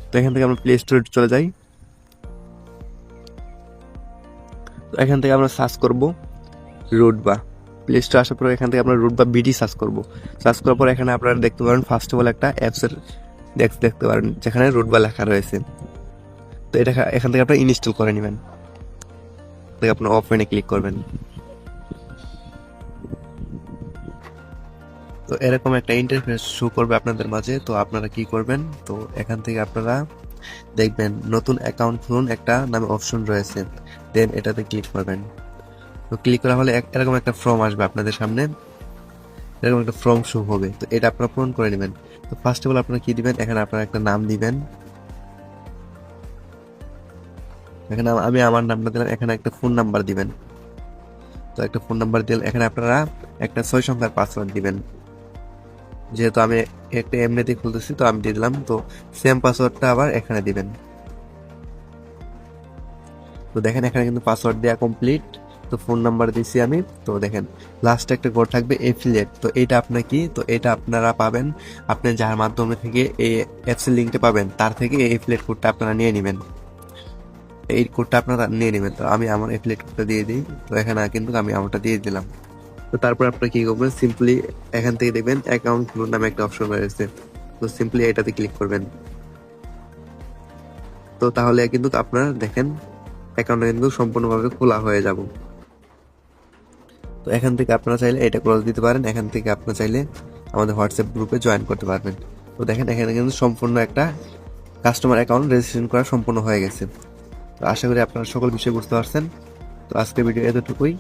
তো এখান থেকে আমরা প্লে স্টোরে চলে যাই। তো এখান থেকে আমরা সার্চ করব রুটবা। প্লে স্টোরে আসার পরে এখান থেকে আমরা রুটবা বিডি সার্চ করব। সার্চ করার পর এখানে আপনারা দেখতে পারেন ফার্স্ট অফ অল একটা অ্যাপসের দেখতে পারেন যেখানে রুটবা লেখা রয়েছে। তো এটা এখান থেকে আপনারা ইনস্টল করে নেবেন। আপনার ওপেনে ক্লিক করবেন। তো এরকম একটা ইন্টারফেস শো করবে আপনাদের মাঝে। তো আপনারা কি করবেন, তো এখান থেকে আপনারা দেখবেন নতুন অ্যাকাউন্ট খুলুন একটা নামে অপশন রয়েছে, দেন এটাতে ক্লিক করবেন। তো ক্লিক করা হলে এরকম একটা ফর্ম আসবে আপনাদের সামনে, এরকম একটা ফর্ম শো হবে। তো এটা আপনারা পূরণ করে নেবেন। তো ফার্স্ট অফ অল আপনারা কি দিবেন, এখানে আপনারা একটা নাম দিবেন। এখানে আমি আমার নামটা দিলাম, এখানে একটা ফোন নাম্বার দিবেন। তো একটা ফোন নাম্বার দিলে এখানে আপনারা একটা 6 সংখ্যার পাসওয়ার্ড দিবেন। যেহেতু আমি একটা এমনিতেই খুলতেছি তো আমি দিয়ে দিলাম। তো সেম পাসওয়ার্ডটা আবার এখানে দিবেন। তো দেখেন এখানে কিন্তু পাসওয়ার্ড দেওয়া কমপ্লিট। তো ফোন নাম্বার দিয়েছি আমি। তো দেখেন লাস্টে একটা কোড থাকবে এফিলিয়েট। তো এটা আপনার কি, তো এটা আপনারা পাবেন আপনি যার মাধ্যমে থেকে এই অ্যাপসের লিঙ্কটা পাবেন তার থেকে এই এফিলিয়েট কোডটা আপনারা নিয়ে নেবেন। এই কোডটা আপনারা নিয়ে নেবেন। তো আমি আমার এফিলিয়েট কোডটা দিয়ে দিই। তো এখানে কিন্তু আমি আমারটা দিয়ে দিলাম। তো তারপর আপনারা কি করবেন, সিম্পলি এখান থেকে দেখবেন অ্যাকাউন্ট খুলুন নামে একটা অপশন রয়েছে। তো সিম্পলি এটাতে ক্লিক করবেন। তো তাহলে কিন্তু আপনারা দেখেন অ্যাকাউন্টটা কিন্তু সম্পূর্ণভাবে খোলা হয়ে যাব। তো এখান থেকে আপনারা চাইলে এটা ক্লোজ দিতে পারেন। এখান থেকে আপনারা চাইলে আমাদের হোয়াটসঅ্যাপ গ্রুপে জয়েন করতে পারবেন। তো দেখেন এখানে কিন্তু সম্পূর্ণ একটা কাস্টমার অ্যাকাউন্ট রেজিস্ট্রেশন করা সম্পূর্ণ হয়ে গেছে। তো আশা করি আপনারা সকল বিষয় বুঝতে পারছেন। তো আজকের ভিডিও এতটুকুই।